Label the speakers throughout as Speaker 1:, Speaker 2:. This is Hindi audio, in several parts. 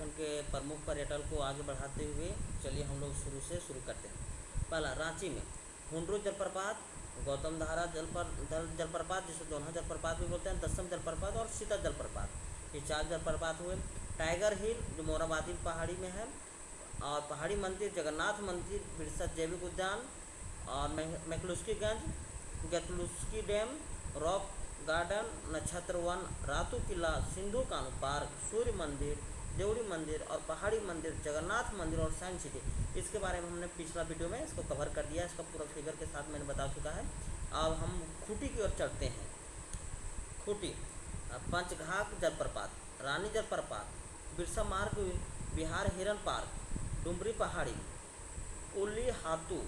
Speaker 1: उत्तराखंड के प्रमुख पर्यटन को आगे बढ़ाते हुए चलिए हम लोग शुरू करते हैं। पहला, रांची में हुंड्रू जलप्रपात, गौतम धारा जलप्रपात जिसे दोनों जलप्रपात भी बोलते हैं, दसम जलप्रपात और सीता जलप्रपात, ये 4 जलप्रपात हुए। टाइगर हिल जो मोराबादी पहाड़ी में है, और पहाड़ी मंदिर जगन्नाथ मंदिर, बिरसा जैविक उद्यान, और मैक्लुस्कीगंज, गैटलुस्की डैम, रॉक गार्डन, नक्षत्र वन, रातू किला, सिंधु कानू पार्क, सूर्य मंदिर, देवड़ी मंदिर और पहाड़ी मंदिर, जगन्नाथ मंदिर और साइंस सिटी। इसके बारे में हमने पिछला वीडियो में इसको कवर कर दिया, इसका पूरा फिगर के साथ मैंने बता चुका है। अब हम खूंटी की ओर चलते हैं। खूंटी, पंचघाघ जलप्रपात, रानी जलप्रपात, बिरसा मार्ग बिहार हिरन पार्क, डुमरी पहाड़ी, उली हातू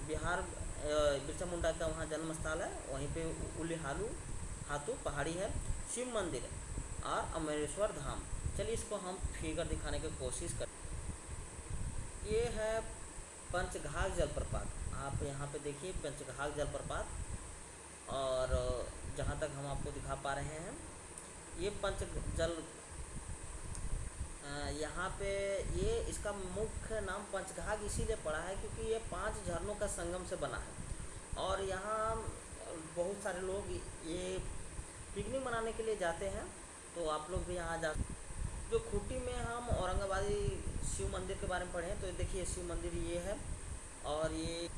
Speaker 1: बिहार, बिरसा मुंडा का वहाँ जन्म स्थल है, वहीं पे उली हातू पहाड़ी है, शिव मंदिर और अमरेश्वर धाम। चलिए इसको हम फिगर दिखाने की कोशिश कर। ये है पंचघाघ जलप्रपात, आप यहाँ पे देखिए पंचघाघ जलप्रपात, और जहाँ तक हम आपको दिखा पा रहे हैं ये यहाँ पे ये इसका मुख्य नाम पंचघाघ इसीलिए पड़ा है क्योंकि ये 5 झरनों का संगम से बना है, और यहाँ बहुत सारे लोग ये पिकनिक मनाने के लिए जाते हैं, तो आप लोग भी यहाँ जा। जो खूंटी में हम औरंगाबादी शिव मंदिर के बारे में पढ़े हैं, तो देखिए शिव मंदिर ये है, और ये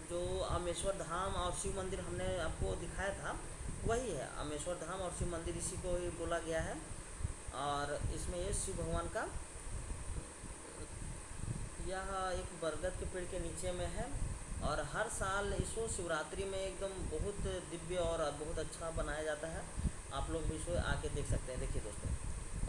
Speaker 1: जो अमेश्वर धाम और शिव मंदिर हमने आपको दिखाया था वही है, अमेश्वर धाम और शिव मंदिर इसी को ही बोला गया है। और इसमें ये शिव भगवान का यह एक बरगद के पेड़ के नीचे में है, और हर साल इसको शिवरात्रि में एकदम बहुत दिव्य और बहुत अच्छा बनाया जाता है। आप लोग भी इसको आके देख सकते हैं। देखिए दोस्तों,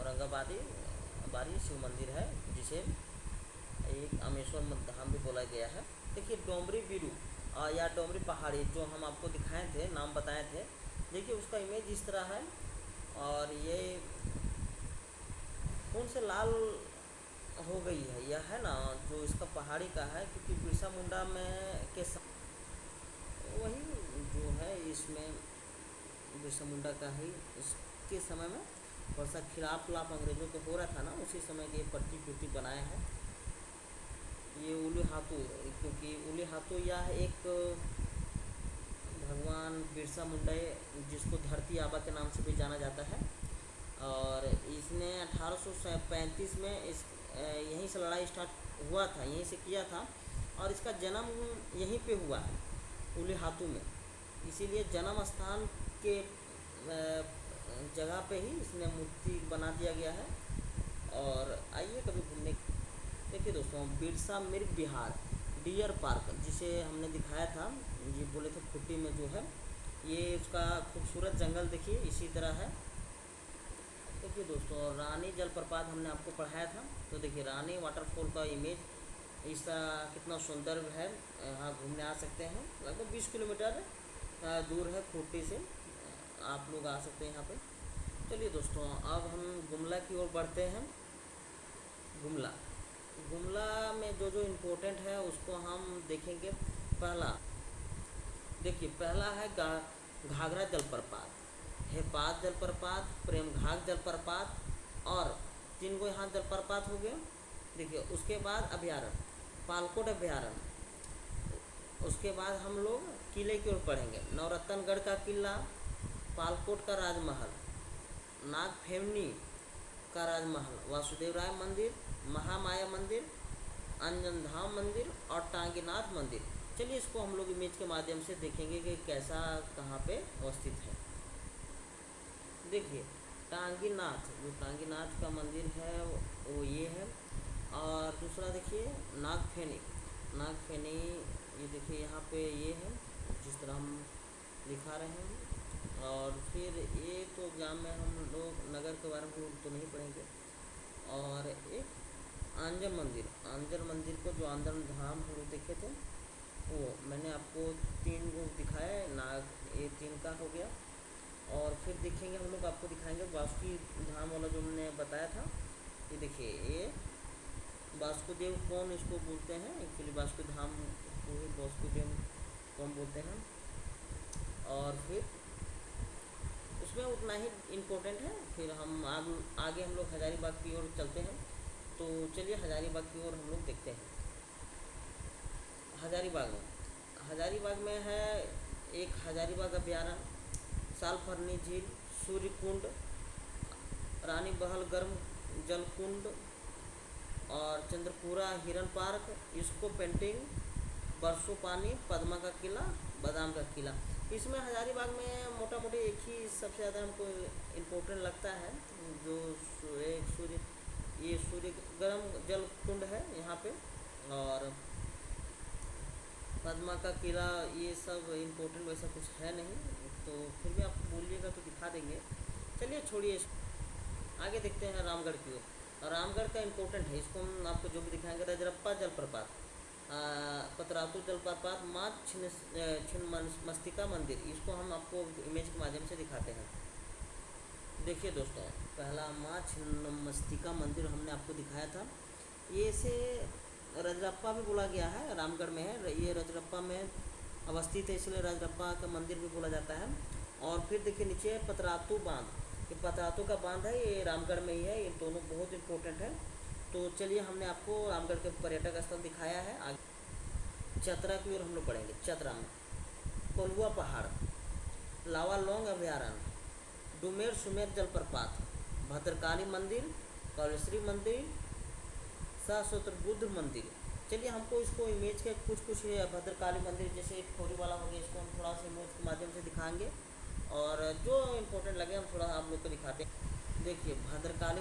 Speaker 1: औरंगाबादी बारी शिव मंदिर है जिसे एक अमेश्वर धाम भी बोला गया है। देखिए डोमरी बिरू या डोमरी पहाड़ी जो हम आपको दिखाए थे, नाम बताए थे, देखिए उसका इमेज इस तरह है, और ये खून से लाल हो गई है, यह है ना जो इसका पहाड़ी का है, क्योंकि बिरसा मुंडा में के वही जो है इसमें बिरसा मुंडा का ही इसके समय में थोड़ा सा खिलाफ अंग्रेजों को हो रहा था ना, उसी समय के प्रतिकृति बनाया है। ये उली हाथू, क्योंकि उली हाथू यह एक भगवान बिरसा मुंडा जिसको धरती आबा के नाम से भी जाना जाता है, और इसने 1835 में इस यहीं से लड़ाई स्टार्ट हुआ था, यहीं से किया था, और इसका जन्म यहीं पे हुआ है उली हातू में, इसीलिए जन्म स्थान के जगह पे ही इसने मूर्ति बना दिया गया है। और आइए कभी घूमने। देखिए दोस्तों, बिरसा मृग विहार डियर पार्क जिसे हमने दिखाया था, ये बोले थे खूंटी में जो है, ये उसका खूबसूरत जंगल देखिए इसी तरह है। देखिए दोस्तों, रानी जलप्रपात हमने आपको पढ़ाया था, तो देखिए रानी वाटरफॉल का इमेज इसका कितना सुंदर है। यहाँ घूमने आ सकते हैं, लगभग 20 किलोमीटर दूर है खूंटी से, आप लोग आ सकते हैं यहाँ पे। चलिए दोस्तों, अब हम गुमला की ओर बढ़ते हैं। गुमला में जो जो इम्पोर्टेंट है उसको हम देखेंगे। पहला है घाघरा जलप्रपात, हेपात जलप्रपात, प्रेमघाघ जलप्रपात, और 3 गो यहाँ जलप्रपात हो गए। देखिए उसके बाद अभ्यारण्य, पालकोट अभ्यारण्य, उसके बाद हम लोग किले की ओर पढ़ेंगे। नवरत्नगढ़ का किला, पालकोट का राजमहल, नागफेमनी का राजमहल, वासुदेव राय मंदिर, महामाया मंदिर, अंजन धाम मंदिर और टांगीनाथ मंदिर। चलिए इसको हम लोग इमेज के माध्यम से देखेंगे कि कैसा कहाँ पे अवस्थित है। देखिए टांगीनाथ, जो टांगीनाथ का मंदिर है वो ये है, और दूसरा देखिए नागफेनी, ये देखिए यहाँ पे ये है जिस तरह हम दिखा रहे हैं। और फिर ये तो एग्जाम में हम लोग नगर के बारे में तो नहीं पढ़ेंगे। और एक आंजन मंदिर को जो आंजन धाम हम लोग देखे थे, वो मैंने आपको 3 को दिखाया है, नाग ये 3 का हो गया। और फिर देखेंगे हम लोग, आपको दिखाएंगे वासुकी धाम वाला जो हमने बताया था। ये देखिए ये वासुदेव कौन इसको बोलते हैं, एक्चुअली वासुकी धाम को ही वासुदेव कौन बोलते हैं। और फिर उसमें उतना ही इम्पोर्टेंट है। फिर हम आगे हम लोग हजारीबाग की ओर चलते हैं। तो चलिए हजारीबाग की ओर हम लोग देखते हैं। हजारीबाग में है एक हजारीबाग अभ्यारण्य, सालफरनी झील, सूर्य कुंड, रानी बहल गर्म जल कुंड और चंद्रपुरा हिरन पार्क, इसको पेंटिंग, बरसों पानी, पद्मा का किला, बादाम का किला। इसमें हजारीबाग में मोटा मोटी एक ही सबसे ज़्यादा हमको इम्पोर्टेंट लगता है, जो एक सूर्य गर्म जल कुंड है यहाँ पे, और पद्मा का किला, ये सब इम्पोर्टेंट वैसा कुछ है नहीं, तो फिर भी आप बोलिएगा तो दिखा देंगे। चलिए छोड़िए, आगे देखते हैं रामगढ़ की ओर। रामगढ़ का इम्पोर्टेंट है, इसको हम आपको जो भी दिखाएंगे। रजरप्पा जलप्रपात, पतरातू जलप्रपात, माँ छिन्नमस्तिका मंदिर, इसको हम आपको इमेज के माध्यम से दिखाते हैं। देखिए दोस्तों, पहला माँ छिन्नमस्तिका मंदिर हमने आपको दिखाया था। ये इसे रजरप्पा भी बोला गया है, रामगढ़ में है ये, रजरप्पा में अवस्थित है, इसलिए रजरप्पा का मंदिर भी बोला जाता है। और फिर देखिए नीचे पतरातू बांध, ये पतरातू का बांध है, ये रामगढ़ में ही है। ये दोनों बहुत इंपॉर्टेंट है। तो चलिए हमने आपको रामगढ़ के पर्यटक स्थल दिखाया है। आगे चतरा की ओर हम लोग बढ़ेंगे। चतरा में कोलुआ पहाड़, लावालौंग अभ्यारण्य, डुमेर सुमेर जलप्रपात, भद्रकाली मंदिर, कौलेश्वरी मंदिर, सहस्त्र बुद्ध मंदिर। चलिए हमको इसको इमेज के कुछ भद्रकाली मंदिर जैसे खोरी वाला हो गया, इसको हम थोड़ा सा इमेज के माध्यम से दिखाएंगे, और जो इम्पोर्टेंट लगे हम थोड़ा आप लोग को दिखाते हैं। देखिए भद्रकाली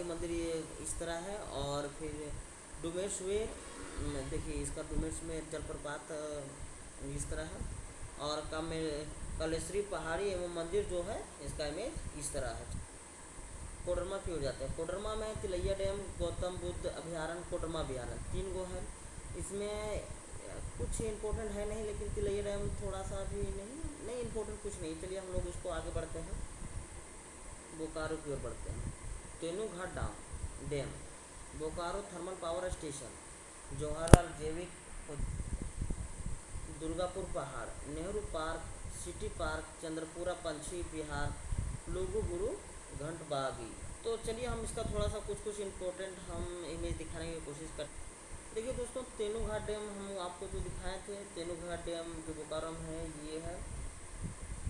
Speaker 1: मंदिर ये इस तरह है। और फिर डुमेर सुमेर, देखिए इसका डुमेर सुमेर जलप्रपात इस तरह है। और कलेश्वरी पहाड़ी एवं मंदिर जो है, इसका इमेज इस तरह है। कोडरमा की ओर जाते हैं। कोडरमा में तिलैया डैम, गौतम बुद्ध अभ्यारण्य, कोडरमा अभ्यारण्य, 3 गो है। इसमें कुछ इम्पोर्टेंट है नहीं, लेकिन तिलैया डैम थोड़ा सा भी नहीं इम्पोर्टेंट कुछ नहीं। चलिए हम लोग इसको आगे बढ़ते हैं, बोकारो की ओर बढ़ते हैं। Tenughat dam, Bokaro thermal power station, Jawaharlal जैविक, दुर्गापुर पहाड़, Nehru park, city park, Chandrapura पंछी विहार, लुगु गुरु घंटबागी। तो चलिए हम इसका थोड़ा सा कुछ इम्पोर्टेंट हम इमेज दिखाने की कोशिश करते हैं। देखिए दोस्तों, तेनूघाट डैम हम आपको जो दिखाए थे, तेनूघाट डैम जो बोकारो में है ये है।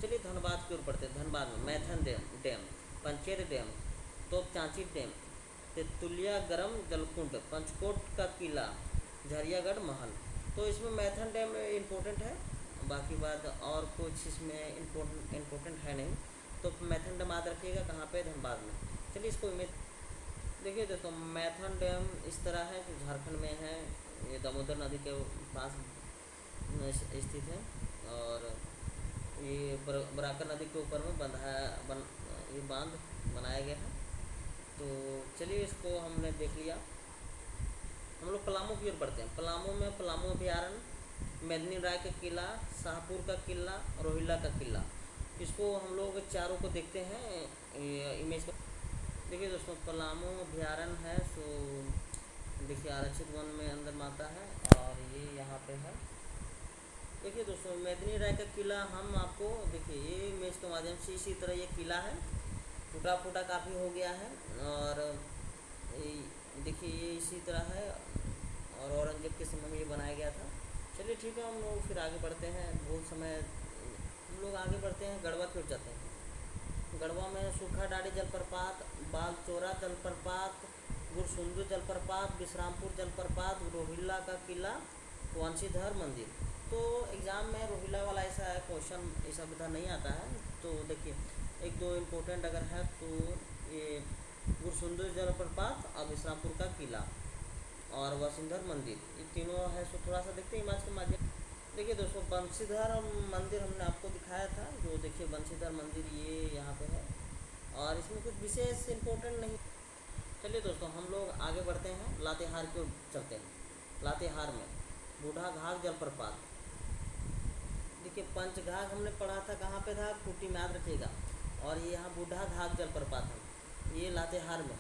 Speaker 1: चलिए धनबाद की ओर बढ़ते हैं। धनबाद में Maithon dam, Panchet dam, Topchanchi dam, Tetulia गर्म जलकुंड, पंचकोट का किला, झरियागढ़ महल। तो इसमें मैथन डैम इम्पोर्टेंट है, बाकी बात और कुछ इसमें इम्पोर्टेंट है नहीं। तो मैथन डैम याद रखिएगा कहाँ पे, धनबाद में। चलिए इसको इमेज देखिए दोस्तों, मैथन डैम इस तरह है कि झारखंड में है, ये दामोदर नदी के पास स्थित है, और ये बराकर नदी के ऊपर में ये बांध बनाया गया है। तो चलिए इसको हमने देख लिया। हम लोग पलामू की ओर बढ़ते हैं। पलामू में पलामू अभ्यारण्य, मेदिनी राय का किला, शाहपुर का किला, रोहिल्ला का किला, इसको हम लोग चारों को देखते हैं इमेज को। देखिए दोस्तों, पलामू अभ्यारण्य है, सो देखिए आरक्षित वन में अंदर में आता है, और ये यहाँ पे है। देखिए दोस्तों, मेदिनी राय का किला हम आपको देखिए ये इमेज के माध्यम से इसी तरह ये किला है, टूटा फूटा काफ़ी हो गया है, और देखिए ये इसी तरह है, और औरंगजेब के समय में ये बनाया गया था। चलिए ठीक है, हम लोग फिर आगे बढ़ते हैं। बहुत समय हम लोग आगे बढ़ते हैं, गढ़वा की ओर जाते हैं। गढ़वा में सूखा डाड़ी जलप्रपात, बालचोरा जलप्रपात, गुरसुंदू जलप्रपात, विश्रामपुर जलप्रपात, रोहिल्ला का किला, वंशीधर मंदिर। तो एग्ज़ाम में रोहिल्ला वाला ऐसा क्वेश्चन ऐसा विधा नहीं आता है। तो देखिए 1-2 इम्पोर्टेंट अगर है तो ये गुरसुंदू जलप्रपात और विश्रामपुर का किला और वंशीधर मंदिर, ये तीनों है। सो थोड़ा सा देखते हैं इमेज के माध्यम। देखिए दोस्तों, वंशीधर मंदिर हमने आपको दिखाया था, जो देखिए वंशीधर मंदिर ये यहाँ पे है, और इसमें कुछ विशेष इम्पोर्टेंट नहीं। चलिए दोस्तों, हम लोग आगे बढ़ते हैं, लातेहार की ओर चलते हैं। लातेहार में बूढ़ा घाघ जलप्रपात, देखिए पंचघाघ हमने पढ़ा था, कहाँ पे था, खूंटी में याद रखिएगा। और ये यहाँ बूढ़ा घाघ जलप्रपात है, ये लातेहार में।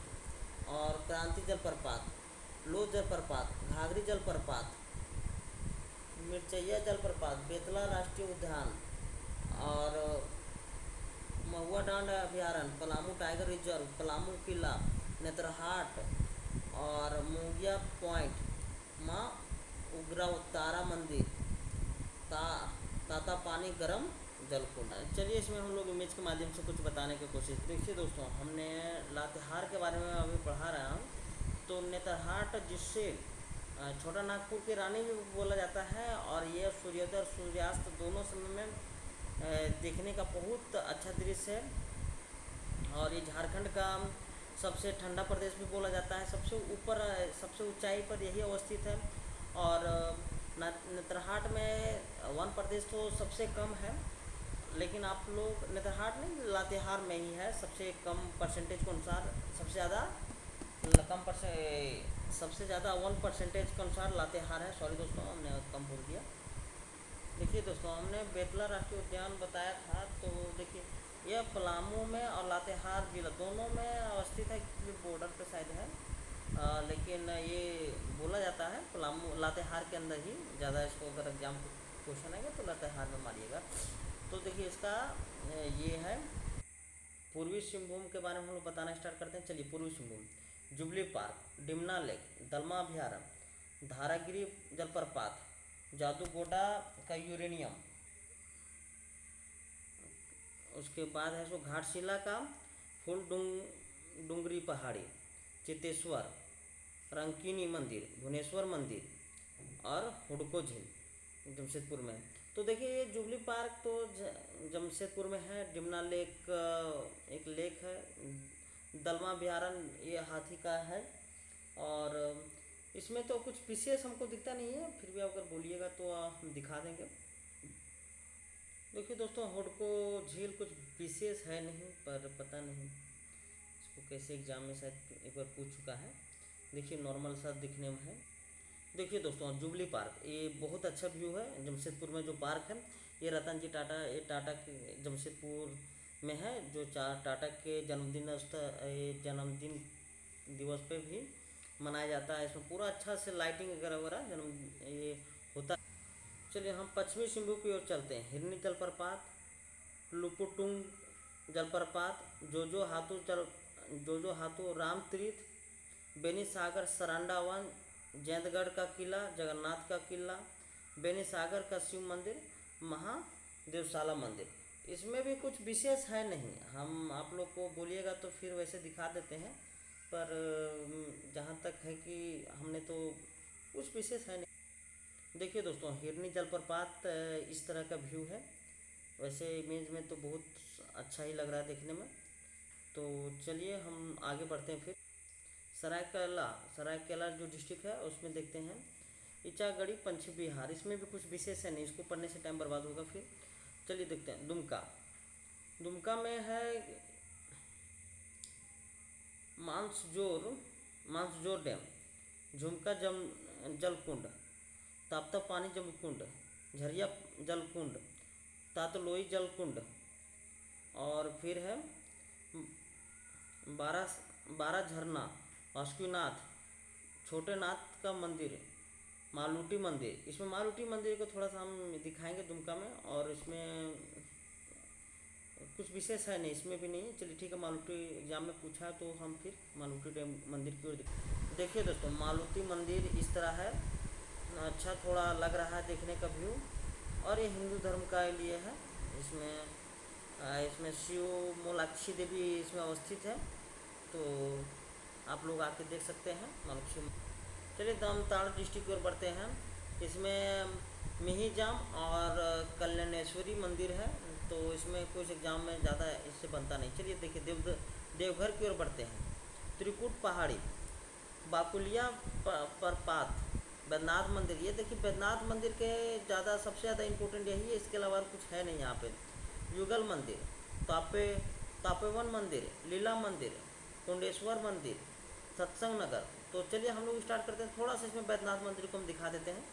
Speaker 1: और क्रांति जलप्रपात, लोह जलप्रपात, घाघरी जलप्रपात, मिर्चैया जलप्रपात, बेतला राष्ट्रीय उद्यान, और महुआ डांड अभ्यारण्य, पलामू टाइगर रिजर्व, पलामू किला, नेत्रहाट और मुंगिया पॉइंट, माँ उग्रतारा मंदिर, ता तातापानी गरम जलकुंड। चलिए इसमें हम लोग इमेज के माध्यम से कुछ बताने की कोशिश। देखिए दोस्तों, हमने लातेहार के बारे में अभी पढ़ा रहा हूँ। तो नेतरहाट जिससे छोटा नागपुर की रानी भी बोला जाता है, और ये सूर्योदय और सूर्यास्त दोनों समय में देखने का बहुत अच्छा दृश्य है। और ये झारखंड का सबसे ठंडा प्रदेश भी बोला जाता है। सबसे ऊपर, सबसे ऊंचाई पर यही अवस्थित है। और नेतरहाट में वन प्रदेश तो सबसे कम है, लेकिन आप लोग नेतरहाट नहीं, लातेहार में ही है सबसे कम परसेंटेज के अनुसार। सबसे ज़्यादा सबसे ज़्यादा 1% के अनुसार लातेहार है। सॉरी दोस्तों, हमने कम बोल दिया। देखिए दोस्तों, हमने बेतला राष्ट्रीय उद्यान बताया था। तो देखिए, यह पलामू में और लातेहार जिला दोनों में अवस्थित है, क्योंकि बॉर्डर पे शायद है। लेकिन ये बोला जाता है पलामू लातेहार के अंदर ही ज़्यादा। इसको अगर एग्जाम क्वेश्चन आएगा तो लातेहार में मारिएगा। तो देखिए इसका ये है। पूर्वी सिंहभूम के बारे में हम लोग बताना स्टार्ट करते हैं। चलिए, Purbi Singhbhum, Jubilee Park, Dimna lake, Dalma अभ्यारण्य, धारागिरी जलप्रपात, जादूगोडा का यूरेनियम, उसके बाद है सो घाटशिला का फुल डुंगरी पहाड़ी, चित्तेश्वर, रंकिनी मंदिर, भुवनेश्वर मंदिर और हुडको झील जमशेदपुर में। तो देखिए, ये जुबली पार्क तो जमशेदपुर में है। डिमना लेक एक लेक है। दलमा अभ्यारण्य ये हाथी का है। और इसमें तो कुछ विशेष हमको दिखता नहीं है, फिर भी अगर बोलिएगा तो हम दिखा देंगे। देखिए दोस्तों, हुडको झील कुछ विशेष है नहीं, पर पता नहीं इसको कैसे एग्जाम में शायद एक बार पूछ चुका है। देखिए, नॉर्मल सा दिखने में है। देखिए दोस्तों, जुबली पार्क ये बहुत अच्छा व्यू है। जमशेदपुर में जो पार्क है, ये रतन जी टाटा, ये टाटा के जमशेदपुर में है। जो टाटा के जन्मदिन दिवस पे भी मनाया जाता है। इसमें पूरा अच्छा से लाइटिंग वगैरह वगैरह जन्म ये होता है। चलिए हम पश्चिमी सिंहभूम की ओर चलते हैं। हिरनी जलप्रपात, लुपुटुंग जलप्रपात, जोजो हाथू राम तीर्थ, बेनी सागर सरांडा वन, जैंतगढ़ का किला, जगन्नाथ का किला, बेनी सागर का शिव मंदिर, महादेवशाला मंदिर। इसमें भी कुछ विशेष है नहीं। हम आप लोग को बोलिएगा तो फिर वैसे दिखा देते हैं, पर जहाँ तक है कि हमने तो कुछ विशेष है नहीं। देखिए दोस्तों, हिरनी जलप्रपात इस तरह का व्यू है। वैसे इमेज में तो बहुत अच्छा ही लग रहा है देखने में। तो चलिए हम आगे बढ़ते हैं। फिर सरायकेला जो डिस्ट्रिक्ट है उसमें देखते हैं। इचागढ़ी पश्चिम बिहार, इसमें भी कुछ विशेष है नहीं, इसको पढ़ने से टाइम बर्बाद होगा। फिर चलिए देखते हैं। दुमका में है मानसजोर डैम, झुमका जलकुंड, ताप्ता पानी जलकुंड, झरिया जलकुंड, तातलोई जलकुंड, और फिर है बारह झरना, वासुकीनाथ, छोटे नाथ का मंदिर, मालूटी मंदिर। इसमें मालूटी मंदिर को थोड़ा सा हम दिखाएंगे दुमका में, और इसमें कुछ विशेष है नहीं, इसमें भी नहीं। चलिए ठीक है, मालूटी एग्जाम में पूछा तो हम फिर मालूटी डैम मंदिर की ओर देखिए दोस्तों, मालूटी मंदिर इस तरह है। अच्छा थोड़ा लग रहा है देखने का व्यू, और ये हिंदू धर्म का लिए है। इसमें शिव मोलाक्षी देवी इसमें अवस्थित है। तो आप लोग आके देख सकते हैं मालूक्षी। चलिए दमताड़ डिस्ट्रिक्ट की ओर बढ़ते हैं। इसमें मिहिजाम और कल्याणेश्वरी मंदिर है। तो इसमें कुछ एग्जाम में ज़्यादा इससे बनता नहीं। चलिए देखिए, देवघर की ओर बढ़ते हैं। त्रिकुट पहाड़ी, बाकुलिया प्रपात, बैद्यनाथ मंदिर। ये देखिए, बैद्यनाथ मंदिर के ज़्यादा सबसे ज़्यादा इम्पोर्टेंट यही है, इसके अलावा कुछ है नहीं यहाँ पे। युगल मंदिर, तापेवन मंदिर, लीला मंदिर, कुंडेश्वर मंदिर, सत्संग नगर। तो चलिए हम लोग स्टार्ट करते हैं। थोड़ा सा इसमें बैद्यनाथ मंदिर को हम दिखा देते हैं।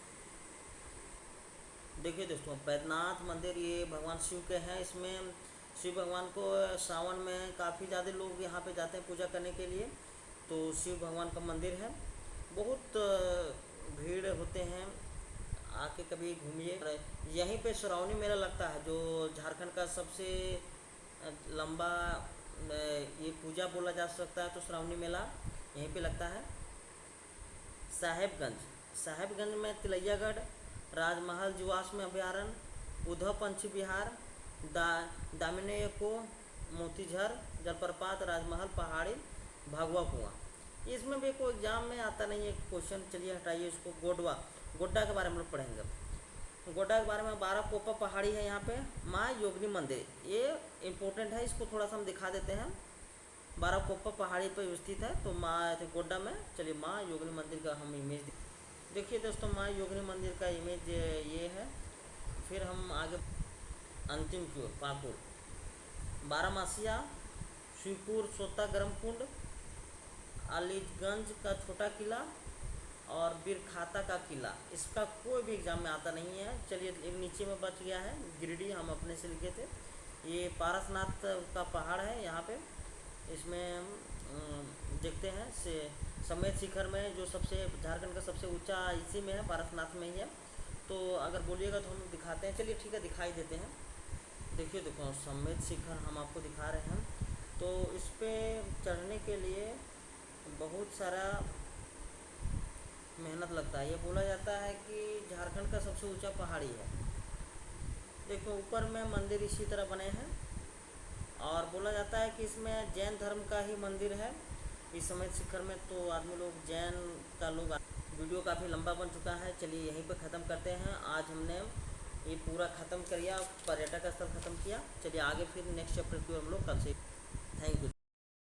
Speaker 1: देखिए दोस्तों, बैद्यनाथ मंदिर ये भगवान शिव के हैं। इसमें शिव भगवान को सावन में काफ़ी ज़्यादा लोग यहाँ पे जाते हैं पूजा करने के लिए। तो शिव भगवान का मंदिर है, बहुत भीड़ होते हैं, आके कभी घूमिए। यहीं पे श्रावणी मेला लगता है, जो झारखंड का सबसे लंबा ये पूजा बोला जा सकता है। तो श्रावणी मेला यहीं पे लगता है। साहेबगंज, साहेबगंज में तिलैयागढ़, राजमहल जीवाश्म अभयारण्य, उद्धव पंछी विहार, दामिनेको, मोतीझर जलप्रपात, राजमहल पहाड़ी, भगवा कुआं। इसमें भी कोई एग्जाम में आता नहीं है क्वेश्चन। चलिए हटाइए इसको। गोडवा, गोड्डा के बारे में लोग पढ़ेंगे। गोड्डा के बारे में 12 कोपा पहाड़ी है यहाँ पे। माँ योगिनी मंदिर, ये इम्पोर्टेंट है, इसको थोड़ा सा हम दिखा देते हैं। 12 कोपा पहाड़ी पर स्थित है। तो माँ गोड्डा में, चलिए माँ योगिनी मंदिर का हम इमेज देखिए दोस्तों। माँ योगिनी मंदिर का इमेज ये है। फिर हम आगे अंतिम की ओर, पाकुड़, बारामासिया, शिवपुर सोता गर्म कुंड, अलीगंज का छोटा किला और बीरखाता का किला। इसका कोई भी एग्जाम में आता नहीं है। चलिए एक नीचे में बच गया है, गिरिडीह, हम अपने से लिखे थे। ये पारसनाथ का पहाड़ है यहाँ पे। इसमें देखते हैं से समेत शिखर में, जो सबसे झारखंड का सबसे ऊंचा इसी में है, पारसनाथ में ही है। तो अगर बोलिएगा तो हम लोग दिखाते हैं। चलिए ठीक है, दिखाई देते हैं। देखिए देखो, समेत शिखर हम आपको दिखा रहे हैं। तो इस पर चढ़ने के लिए बहुत सारा मेहनत लगता है। ये बोला जाता है कि झारखंड का सबसे ऊंचा पहाड़ी है। देखो ऊपर में मंदिर इसी तरह बने हैं और बोला जाता है कि इसमें जैन धर्म का ही मंदिर है इस समेत शिखर में। तो आदमी लोग जैन का लोग। वीडियो काफ़ी लंबा बन चुका है, चलिए यहीं पर ख़त्म करते हैं। आज हमने ये पूरा ख़त्म किया, पर्यटक स्थल ख़त्म किया। चलिए आगे फिर नेक्स्ट चैप्टर की हम लोग कल से। Thank you.